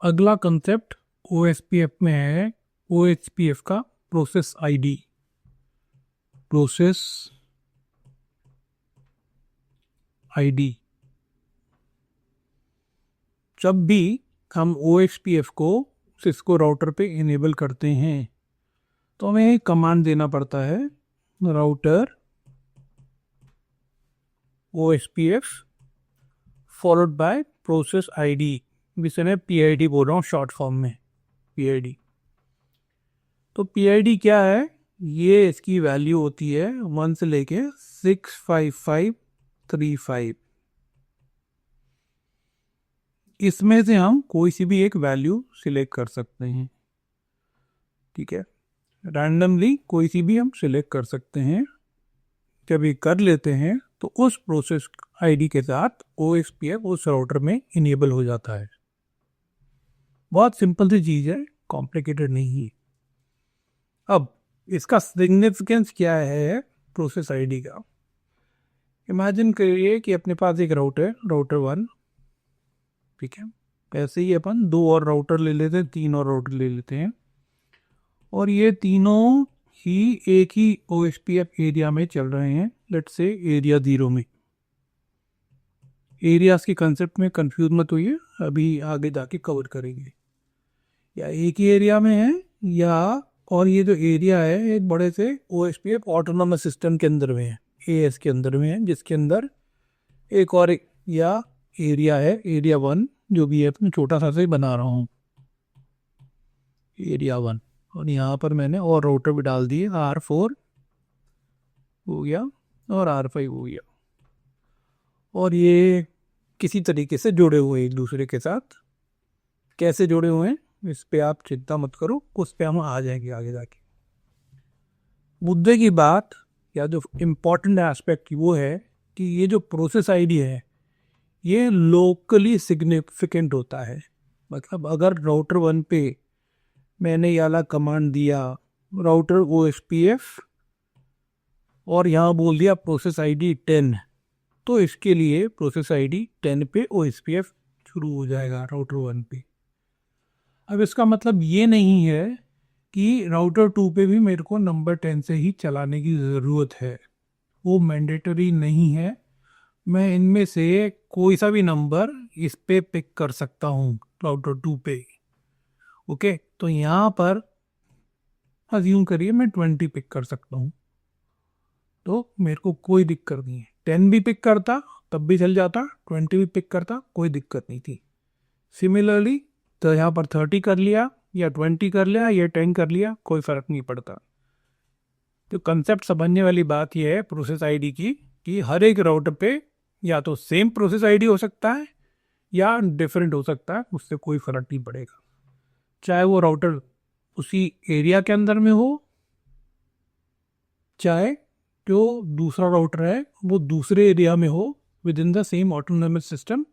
अगला concept OSPF में है OSPF का प्रोसेस आईडी। प्रोसेस आईडी जब भी हम OSPF को सिस्को राउटर पे इनेबल करते हैं तो हमें एक कमांड देना पड़ता है, router OSPF followed by process ID, जिसे मैं PID बोल रहा हूँ शॉर्ट फॉर्म में, PID। तो PID क्या है? ये इसकी वैल्यू होती है 1 से लेके 65535। इसमें से हम कोई सी भी एक वैल्यू सिलेक्ट कर सकते हैं, ठीक है। रैंडमली कोई सी भी हम सिलेक्ट कर सकते हैं। जब ये कर लेते हैं तो उस प्रोसेस आईडी के साथ OSPF उस राउटर में इनेबल हो जाता है। बहुत सिंपल सी चीज़ है, कॉम्प्लिकेटेड नहीं है। अब इसका सिग्निफिकेंस क्या है प्रोसेस आईडी का? इमेजिन करिए कि अपने पास एक राउटर 1, ठीक है। ऐसे ही अपन 2 और राउटर ले लेते हैं, 3 और राउटर ले लेते हैं, और ये तीनों ही एक ही OSPF एरिया में चल रहे हैं। लेट्स से एरिया 0 में। एरियाज के कंसेप्ट में कंफ्यूज मत होइए, अभी आगे जाके कवर करेंगे। या एक ही एरिया में है, या और ये जो एरिया है एक बड़े से OSPF ऑटोनोमस सिस्टम के अंदर में है, AS के अंदर में है, जिसके अंदर एक और या एरिया है, एरिया 1, जो भी है अपने छोटा सा से बना रहा हूँ, एरिया 1। और यहाँ पर मैंने और राउटर भी डाल दिए, R4 हो गया और R5 हो गया, और ये किसी तरीके से जुड़े हुए एक दूसरे के साथ। कैसे जुड़े हुए हैं इस पे आप चिंता मत करो, उस पे हम आ जाएंगे आगे जाके। मुद्दे की बात या जो इम्पोर्टेंट एस्पेक्ट वो है कि ये जो प्रोसेस आईडी है ये लोकली सिग्निफिकेंट होता है। मतलब अगर राउटर 1 पे मैंने ये वाला कमांड दिया, राउटर OSPF, और यहाँ बोल दिया प्रोसेस आईडी 10, तो इसके लिए प्रोसेस आईडी 10 पे OSPF शुरू हो जाएगा राउटर 1 पे। अब इसका मतलब ये नहीं है कि राउटर 2 पे भी मेरे को नंबर 10 से ही चलाने की ज़रूरत है, वो मैंडेटरी नहीं है। मैं इनमें से कोई सा भी नंबर इस पे पिक कर सकता हूँ राउटर 2 पे, ओके। तो यहाँ पर अज्यूम करिए मैं 20 पिक कर सकता हूँ, तो मेरे को कोई दिक्कत नहीं है। 10 भी पिक करता तब भी चल जाता, 20 भी पिक करता कोई दिक्कत नहीं थी। सिमिलरली तो यहाँ पर 30 कर लिया या 20 कर लिया या 10 कर लिया, कोई फ़र्क नहीं पड़ता। तो कंसेप्ट समझने वाली बात यह है प्रोसेस आईडी की कि हर एक राउटर पे या तो सेम प्रोसेस आईडी हो सकता है या डिफरेंट हो सकता है, उससे कोई फ़र्क नहीं पड़ेगा। चाहे वो राउटर उसी एरिया के अंदर में हो, चाहे जो दूसरा राउटर है वो दूसरे एरिया में हो, with in the same autonomous system.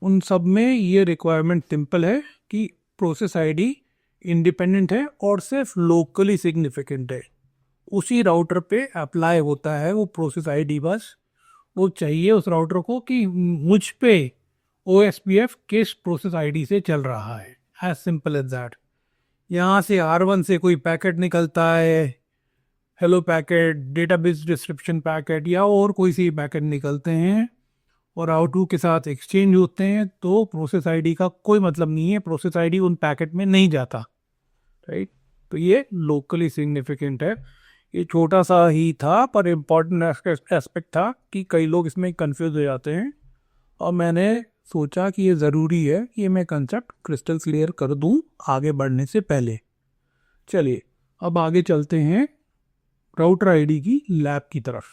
उन सब में ये रिक्वायरमेंट सिंपल है कि प्रोसेस आईडी इंडिपेंडेंट है और सिर्फ लोकली सिग्निफिकेंट है। उसी राउटर पे अप्लाई होता है वो प्रोसेस आईडी। बस वो चाहिए उस राउटर को कि मुझ पे OSPF किस प्रोसेस आईडी से चल रहा है, एज सिंपल एज दैट। यहाँ से R1 से कोई पैकेट निकलता है, hello packet, database description packet, या और कोई सी पैकेट निकलते हैं और R2 के साथ एक्सचेंज होते हैं, तो प्रोसेस आईडी का कोई मतलब नहीं है, प्रोसेस आईडी उन पैकेट में नहीं जाता, राइट। तो ये लोकली सिग्निफिकेंट है। ये छोटा सा ही था पर इम्पॉर्टेंट एस्पेक्ट था कि कई लोग इसमें कंफ्यूज हो जाते हैं, और मैंने सोचा कि ये ज़रूरी है कि ये मैं कंसेप्ट क्रिस्टल क्लियर कर दूं आगे बढ़ने से पहले। चलिए अब आगे चलते हैं राउटर आईडी की लैब की तरफ।